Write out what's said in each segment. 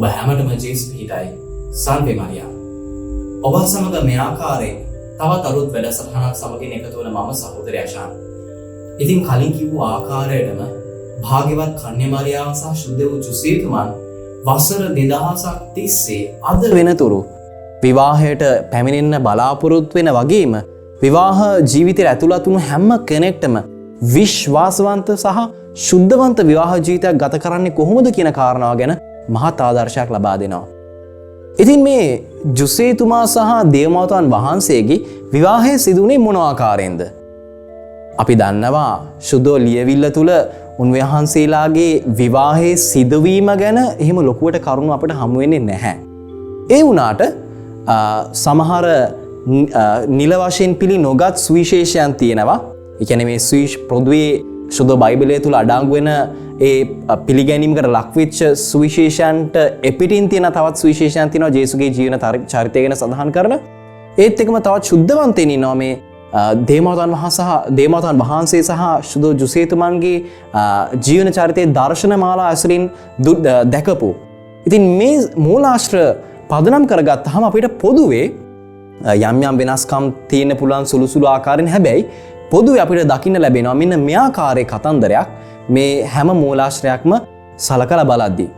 ඔබ හැමටම ජේසු පිහිටයි සල්වේ මරියා. ඔබ සමග මේ ආකාරයෙන් තවත් අලුත් වැඩසටහනක් සමගින් එකතු වන මම සහෝදරය අශාන්. ඉතින් කලින් කිව්ව ආකාරයටම භාග්‍යවත් කන්‍ය මරියාව සහ ශුද්ධ වූ ජොසේතුමන් වසර 2000ක් තිස්සේ අද වෙනතුරු විවාහයට පැමිණෙන්න බලාපොරොත්තු වෙන වගේම විවාහ ජීවිතයට ඇතුළත් වුණු හැම කෙනෙක්ටම විශ්වාසවන්ත සහ ශුද්ධවන්ත විවාහ ජීවිතයක් ගත කරන්නේ කොහොමද කියන කාරණාව ගැන මහත් ආදර්ශයක් ලබා දෙනවා. ඉතින් මේ ජොසේතුමා සහ දේවමාතාන් වහන්සේගේ විවාහය සිදුුනේ මොන ආකාරයෙන්ද? අපි දන්නවා ශුද්ධ ලියවිල්ල තුල උන්වහන්සේලාගේ විවාහයේ සිදුවීම ගැන එහෙම ලොකුවට කරුණු අපිට හමු වෙන්නේ නැහැ. ඒ වුණාට සමහර නිල වශයෙන් පිළි නොගත් සුවිශේෂයන් තියෙනවා. ඒ කියන්නේ මේ පොදුවේ ශුද්ධ බයිබලය තුල අඩංගු වෙන ඒ පිළිගැනීමකට ලක්වෙච්ච සුවිශේෂයන්ට එපිටින් තියෙන තවත් සුවිශේෂයන් තියෙනවා ජේසුගේ ජීවන චරිතය ගැන සඳහන් කරන. ඒත් එකම තවත් ශුද්ධවන්තයින් ඉන්නවා මේ දේවමාතාන් වහන්සේ සහ ශුද්ධ ජොසේතුමන්ගේ ජීවන චරිතයේ දර්ශනමාලා ඇසුරින් දැකපු. ඉතින් මේ මූලාශ්‍ර පදනම් කරගත්තාම අපිට පොදුවේ යම් යම් වෙනස්කම් තියෙන්න පුළුවන් සුළු සුළු ආකාරයෙන්, හැබැයි පොදුවේ අපිට දකින්න ලැබෙනවා මෙන්න මේ ආකාරයේ කතන්දරයක් මේ හැම මූලාශ්‍රයක්ම සලකලා බලද්දී.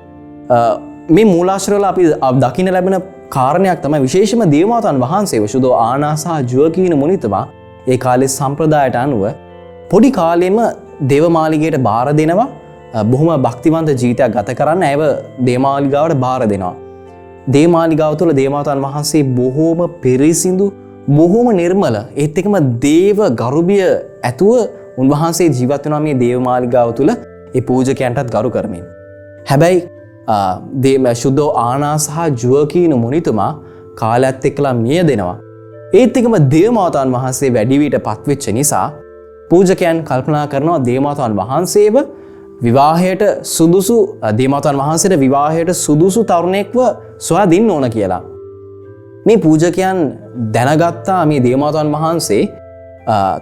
මේ මූලාශ්‍රවල අපි දකින්න ලැබෙන කාරණයක් තමයි විශේෂම දේවමාතාන් වහන්සේව ශුද්ධ ආනා සහ ජුවකීන මුනිතුමා ඒ කාලේ සම්ප්‍රදායට අනුව පොඩි කාලෙම දේවමාලිගයට බාර දෙනවා. බොහොම භක්තිවන්ත ජීවිතයක් ගත කරන්න ඇයව දේවමාලිගාවට බාර දෙනවා. දේවමාලිගාව තුළ දේවමාතාන් වහන්සේ බොහෝම පිරිසිදු, බොහෝම නිර්මල, ඒත් එක්කම දේව ගරුබිය ඇතුව උන්වහන්සේ ජීවත් වෙනවා මේ දේවමාලිගාව තුළ ඒ පූජකයන්ටත් ගරු කරමින්. හැබැයි ශුද්ධ ආනා සහ ජුවකීන මුනිතුමා කාලයත් එක්කලා මිය දෙනවා. ඒත් එක්කම දේවමාතාන් වහන්සේ වැඩි විට පත්වෙච්ච නිසා පූජකයන් කල්පනා කරනවා දේවමාතාන් වහන්සේව විවාහයට සුදුසු දේවමාතාන් වහන්සේට විවාහයට සුදුසු තරුණයෙක්ව සොයා දෙන්න ඕන කියලා. මේ පූජකයන් දැනගත්තා මේ දේවමාතාන් වහන්සේ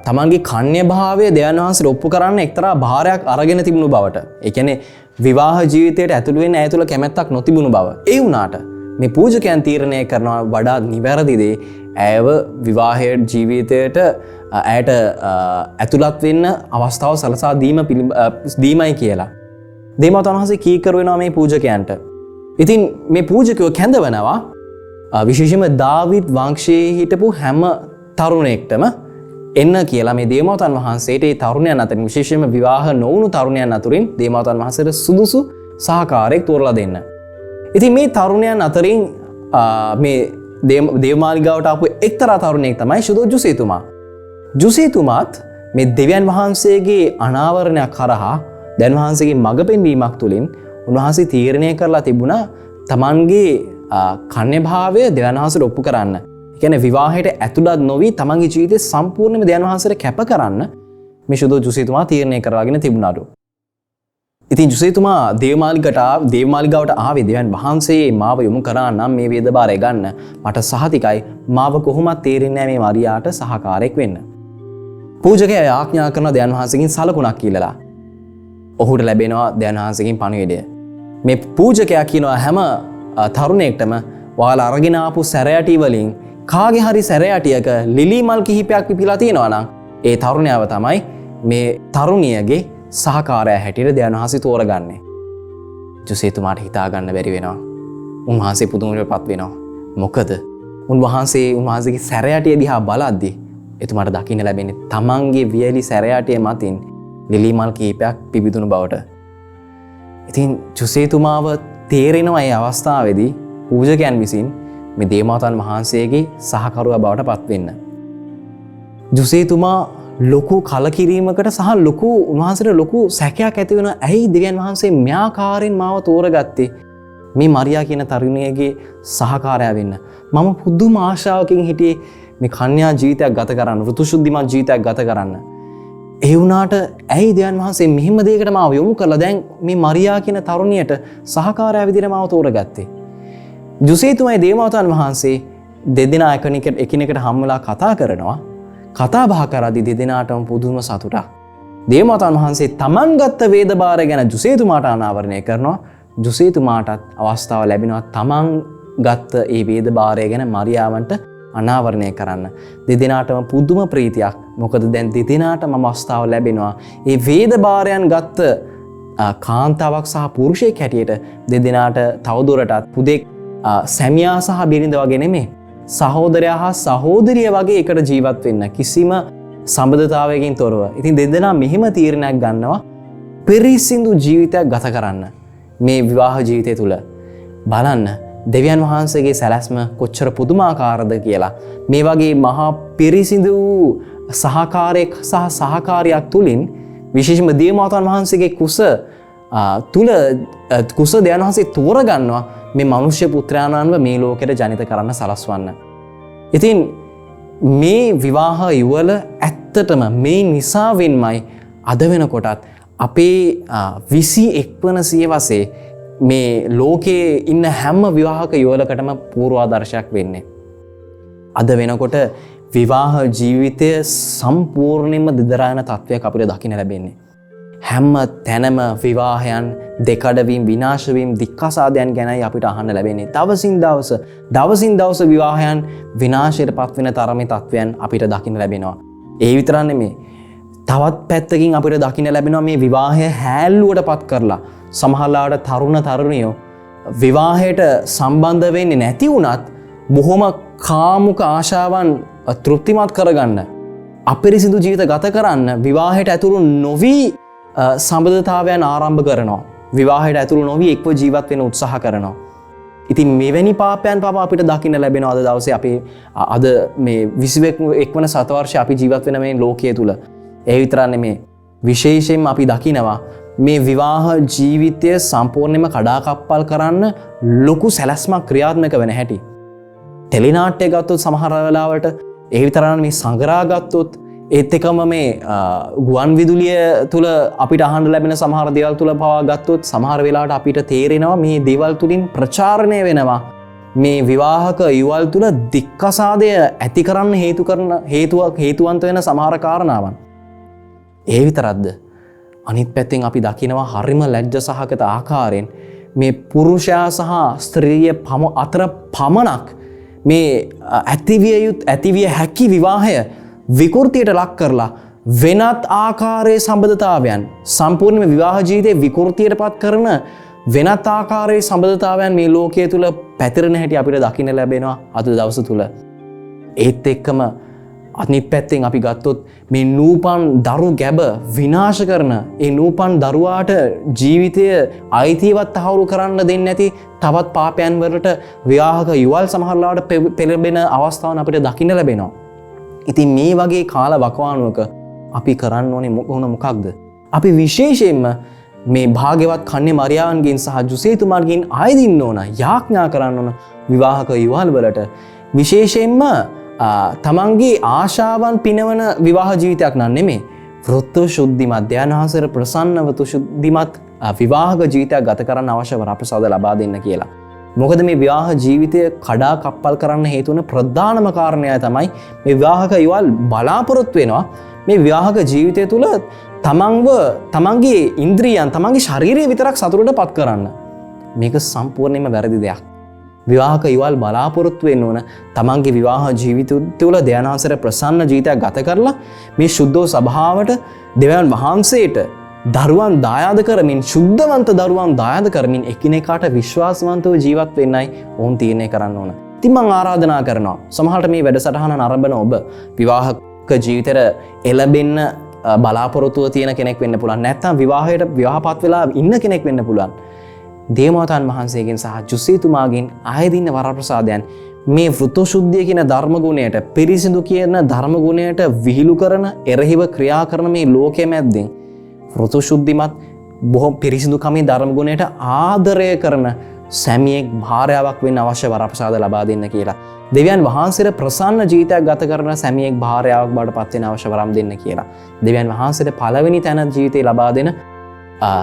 තමන්ගේ කන්‍ය භාවය දෙවියන් වහන්සේට ඔප්පු කරන්න එක්තරා භාරයක් අරගෙන තිබුණු බවට. ඒ කියන්නේ විවාහ ජීවිතයට ඇතුළු වෙන්න ඇය තුළ කැමැත්තක් නොතිබුණු බව. ඒ වුණාට මේ පූජකයන් තීරණය කරනවා වඩා නිවැරදි දේ ඇයව විවාහ ජීවිතයට ඇයට ඇතුළත් වෙන්න අවස්ථාව සලසා දීමයි කියලා. දේවමාතාන් වහන්සේ කීකරු වෙනවා මේ පූජකයන්ට. ඉතින් මේ පූජකයෝ කැඳවනවා විශේෂයෙන්ම දාවිද් වංශයේ හිටපු හැම තරුණයෙක්ටම එන්න කියලා මේ දේවමාතාන් වහන්සේට ඒ තරුණයන් අතරින් විශේෂයෙන්ම විවාහ නොවුණු තරුණයන් අතරින් දේවමාතාන් වහන්සේට සුදුසු සහකාරයෙක් තෝරලා දෙන්න. ඉතින් මේ තරුණයන් අතරින් මේ දේවමාලිගාවට ආපු එක්තරා තරුණයෙක් තමයි ශුද්ධ ජොසේතුමා. ජොසේතුමාත් මේ දෙවියන් වහන්සේගේ අනාවරණයක් කරහා දැන් වහන්සේගේ මඟ පෙන්වීමක් තුළින් උන්වහන්සේ තීරණය කරලා තිබුණා තමන්ගේ කන්‍ය භාවය දෙවියන් වහන්සේට ඔප්පු කරන්න. ඒ කියන්නේ විවාහයට ඇතුළත් නොවි තමන්ගේ ජීවිතේ සම්පූර්ණයෙන්ම දෙවියන් වහන්සේට කැප කරන්න මේ ශුද්ධ ජොසේතුමා තීරණය කරලාගෙන තිබුණාලු. ඉතින් ජොසේතුමා දේවමාලිගාවට ආවේ දෙවියන් වහන්සේ මාව යොමු කරා නම් මේ වේදබාරය ගන්න මට සහතිකයි මාව කොහොමත් තේරෙන්නේ නැහැ මේ මරියාට සහකාරයෙක් වෙන්න. පූජකයා ආඥා කරන දෙවියන් වහන්සේගෙන් සලකුණක් කියලා. ඔහුට ලැබෙනවා දෙවියන් වහන්සේගෙන් පණිවිඩය. මේ පූජකයා කියනවා හැම තරුණයෙක්ටම ඔයාලා අරගෙන ආපු සැරයටි වලින් කාගේ හරි සැරයටියක ලිලි මල් කිහිපයක් පිපිලා තියෙනවා නම් ඒ තරුණයාව තමයි මේ තරුණියගේ සහකාරය හැටියට දෙවියන් වහන්සේ තෝරගන්නේ. ජොසේතුමාට හිතා ගන්න බැරි වෙනවා. උන්වහන්සේ පුදුමයටපත් වෙනවා. මොකද උන්වහන්සේගේ සැරයටිය දිහා බලද්දී එතුමාට දකින්න ලැබෙන්නේ තමන්ගේ වියලි සැරයටිය මතින් ලිලි මල් කිහිපයක් පිබිදුණු බවට. ඉතින් ජොසේතුමාව තේරෙනවා මේ අවස්ථාවේදී පූජකයන් විසින් මේ දේවමාතාන් වහන්සේගේ සහකරුවා බවට පත් වෙන්න. ජොසේතුමා ලොකු කලකිරීමකට සහ උන්වහන්සේට ලොකු සැකයක් ඇති වෙනවා. ඇයි දෙවියන් වහන්සේ මෙයාකාරයෙන් මාව තෝරගත්තේ මේ මරියා කියන තරුණියගේ සහකාරයා වෙන්න? මම පුදුම ආශාවකින් හිටියේ මේ කන්‍යා ජීවිතයක් ගත කරන්න, ඍතුශුද්ධිමත් ජීවිතයක් ගත කරන්න. ඒ වුණාට ඇයි දෙවියන් වහන්සේ මෙහෙම දෙයකට මාව යොමු කළා? දැන් මේ මරියා කියන තරුණියට සහකාරයා විදිහට මාව තෝරගත්තේ. ජොසේතුමායි දේවමාතාන් වහන්සේ දෙදෙනා එකිනෙකට හම්බලා කතා කරනවා. කතා බහ කරද්දී දෙදෙනාටම පුදුම සතුටක්. දේවමාතාන් වහන්සේ තමන් ගත්ත වේදභාරය ගැන ජොසේතුමාට අනාවරණය කරනවා. ජුසේතුමාටත් අවස්ථාව ලැබෙනවා තමන් ගත්ත ඒ වේද භාරය ගැන මරියාවන්ට අනාවරණය කරන්න. දෙදෙනාටම පුදුම ප්‍රීතියක්. මොකද දැන් දෙදෙනාටම අවස්ථාව ලැබෙනවා ඒ වේද භාරයන් ගත්ත කාන්තාවක් සහ පුරුෂයෙක් හැටියට දෙදෙනාට තවදුරටත් පුදෙක් සැමියා සහ බිරිඳ වගේ නෙමෙයි. සහෝදරයා හා සහෝදරිය වගේ එකට ජීවත් වෙන්න කිසිම සම්බන්ධතාවයකින් තොරව. ඉතින් දෙදෙනා මෙහෙම තීරණයක් ගන්නවා පිරිසිදු ජීවිතයක් ගත කරන්න. මේ විවාහ ජීවිතය තුළ බලන්න දෙවියන් වහන්සේගේ සැලැස්ම කොච්චර පුදුමාකාරද කියලා. මේ වගේ මහා පිරිසිදු සහකාරයක් සහ සහකාරියක් තුලින් විශේෂම දේවමාතාන් වහන්සේගේ කුස තුල කුස දෙවියන් වහන්සේ තෝරගන්නවා මේ මනුෂ්‍ය පුත්‍රයාණන්ව මේ ලෝකෙට ජනිත කරන්න සලස්වන්න. ඉතින් මේ විවාහ යුවල ඇත්තටම මේ නිසාවෙන්මයි අද වෙනකොටත් අපේ 21 වන සියවසේ මේ ලෝකයේ ඉන්න හැම විවාහක යුවලකටම පූර්වාදර්ශයක් වෙන්නේ. අද වෙනකොට විවාහ ජීවිතය සම්පූර්ණයෙන්ම දිදරායන තත්ත්වයක් අපිට දකින්න ලැබෙන්නේ. හැම තැනම විවාහයන් දෙකඩවීම් විනාශවීම් දික්කසාදයන් ගැනයි අපිට අහන්න ලැබෙන්නේ. දවසින් දවස විවාහයන් විනාශයට පත්වෙන තරමේ තත්ත්වයන් අපිට දකින්න ලැබෙනවා. ඒ විතරක් නෙමෙයි. තවත් පැත්තකින් අපිට දකින්න ලැබෙනවා මේ විවාහය හැල්ලුවට පත් කරලා සමහරලාට තරුණ තරුණියෝ විවාහයට සම්බන්ධ වෙන්නේ නැති වුණත් බොහොම කාමුක ආශාවන් තෘප්තිමත් කරගන්න අපිරිසිදු ජීවිත ගත කරන්න විවාහයට ඇතුළු නොවි සම්බන්ධතාවයන් ආරම්භ කරනවා. විවාහයට ඇතුළු නොවි එක්ව ජීවත් වෙන්න උත්සාහ කරනවා. ඉතින් මෙවැනි පාපයන් අපිට දකින්න ලැබෙනවා අද දවසේ අපි අද මේ 21 වන සතවර්ෂය අපි ජීවත් වෙන මේ ලෝකයේ තුල. ඒ විතරක් නෙමෙයි විශේෂයෙන්ම අපි දකිනවා මේ විවාහ ජීවිතය සම්පූර්ණයෙන්ම කඩාකප්පල් කරන්න ලොකු සැලැස්මක් ක්‍රියාත්මක වෙන හැටි. ටෙලිනාට්‍ය ගත්තොත් සමහර වෙලාවට ඒ විතරක් මේ සංග්‍රහ ගත්තොත් ඒත් එකම මේ ගුවන් විදුලිය තුල අපිට අහන්න ලැබෙන සමහර දේවල් තුල පවා ගත්තොත් සමහර වෙලාවට අපිට තේරෙනවා මේ දේවල් තුලින් ප්‍රචාරණය වෙනවා මේ විවාහක යුවල් තුල දික්කසාදය ඇති කරන්න හේතුවන්ත වෙන සමහර කාරණාවන්. ඒ විතරක්ද අනිත් පැත්තෙන් අපි දකිනවා හරිම ලැජ්ජ සහගත ආකාරයෙන් මේ පුරුෂයා සහ ස්ත්‍රිය අතර පමණක් මේ ඇතිවිය හැකි විවාහය විකෘතියට ලක් කරලා වෙනත් ආකාරයේ සම්බන්ධතාවයන් සම්පූර්ණයෙන්ම විවාහ ජීවිතේ විකෘතියට පත් කරන වෙනත් ආකාරයේ සම්බන්ධතාවයන් මේ ලෝකයේ තුල පැතිරෙන හැටි අපිට දකින්න ලැබෙනවා අද දවස තුල. ඒත් එක්කම අනිත් පැත්තෙන් අපි ගත්තොත් මේ නූපන් දරු ගැබ විනාශ කරන ඒ නූපන් දරුවාට ජීවිතය අයිතිවත් තහවුරු කරන්න දෙන්නේ නැති තවත් පාපයන් වලට විවාහක යුවල් සමහරලාට පෙළඹෙන අවස්ථාවන් අපිට දකින්න ලැබෙනවා. ඉතින් මේ වගේ කාල වකවානුවක අපි කරන්න ඕනේ මොකක්ද? අපි විශේෂයෙන්ම මේ භාග්‍යවත් කන්‍ය මරියාවන්ගෙන් සහ ජුසේතුමාගෙන් ආයදින්න ඕන යාඥා කරන්න ඕන විවාහක යුවල් වලට විශේෂයෙන්ම තමන්ගේ ආශාවන් පිනවන විවාහ ජීවිතයක් නෙමෙයි වෘත්ව ශුද්ධිමත් ධානාසර ප්‍රසන්නවතු ශුද්ධිමත් විවාහක ජීවිතයක් ගත කරන්න අවශ්‍ය වරප්‍රසාද ලබා දෙන්න කියලා. මොකද මේ විවාහ ජීවිතය කඩා කප්පල් කරන්න හේතු වෙන ප්‍රධානම කාරණය තමයි මේ විවාහක යුවල් බලාපොරොත්තු වෙනවා මේ විවාහක ජීවිතය තුළ තමන්ගේ ඉන්ද්‍රියන් තමන්ගේ ශරීරය විතරක් සතුටට පත් කරන්න. මේක සම්පූර්ණයෙන්ම වැරදි දෙයක්. විවාහක යුවල් බලාපොරොත්තු වෙන්න ඕන තමන්ගේ විවාහ ජීවිතය තුළ ධානාසර ප්‍රසන්න ජීවිතයක් ගත කරලා මේ සුද්ධෝ සභාවට දෙවියන් වහන්සේට දරුවන් දායාද කරමින් ශුද්ධවන්ත දරුවන් දායාද කරමින් එකිනෙකාට විශ්වාසවන්තව ජීවත් වෙන්නයි ඔවුන් තීරණය කරන්න ඕන. ඉතින් මම ආරාධනා කරනවා සමහරට මේ වැඩසටහන නරඹන ඔබ විවාහක ජීවිතේට එළඹෙන්න බලාපොරොත්තුව තියෙන කෙනෙක් වෙන්න පුළුවන්. නැත්නම් විවාහපත් වෙලා ඉන්න කෙනෙක් වෙන්න පුළුවන්. දේවමාතාන් වහන්සේගෙන් සහ ජුසේතුමාගෙන් ආයදින්න වරප්‍රසාදයන් මේ වෘතශුද්ධිය කියන ධර්ම ගුණයට පිරිසිදු කියන ධර්ම ගුණයට විහිළු කරන එරෙහිව ක්‍රියා කරන මේ ලෝකයේ මැද්දෙන් වෘතශුද්ධිමත් බොහොම පිරිසිදු කමේ ධර්ම ගුණයට ආදරය කරන සැමියෙක් භාර්යාවක් වෙන්න අවශ්‍ය වරප්‍රසාද ලබා දෙන්න කියලා. දෙවියන් වහන්සේට ප්‍රසන්න ජීවිතයක් ගත කරන සැමියෙක් භාර්යාවක් බවට පත් වෙන්න අවශ්‍ය වරම් දෙන්න කියලා. දෙවියන් වහන්සේට පළවෙනි තැන ජීවිතේ ලබා දෙන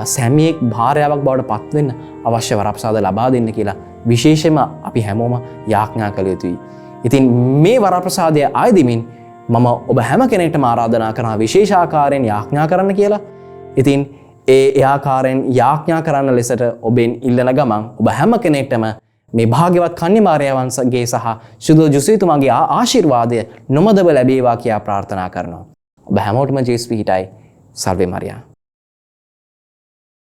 සැමියෙක් භාර්යාවක් බවට පත් වෙන්න අවශ්‍ය වරප්‍රසාද ලබා දෙන්න කියලා විශේෂයෙන්ම අපි හැමෝම යාඥා කළ යුතුයි. ඉතින් මේ වරප්‍රසාදය ආයදිමින් මම ඔබ හැම කෙනෙක්ටම ආරාධනා කරනවා විශේෂ ආකාරයෙන් යාඥා කරන්න කියලා. ඉතින් ඒ ආකාරයෙන් යාඥා කරන්න ලෙසට ඔබෙන් ඉල්ලන ගමන් ඔබ හැම කෙනෙක්ටම මේ භාග්‍යවත් කන්‍යමාර්යාවන්ගේ සහ සුදු ජුසීතුමාගේ ආශිර්වාදය නොමදව ලැබේවා කියා ප්‍රාර්ථනා කරනවා. ඔබ හැමෝටම ජේසුස් පිහිටයි. සල්වේ මරියා.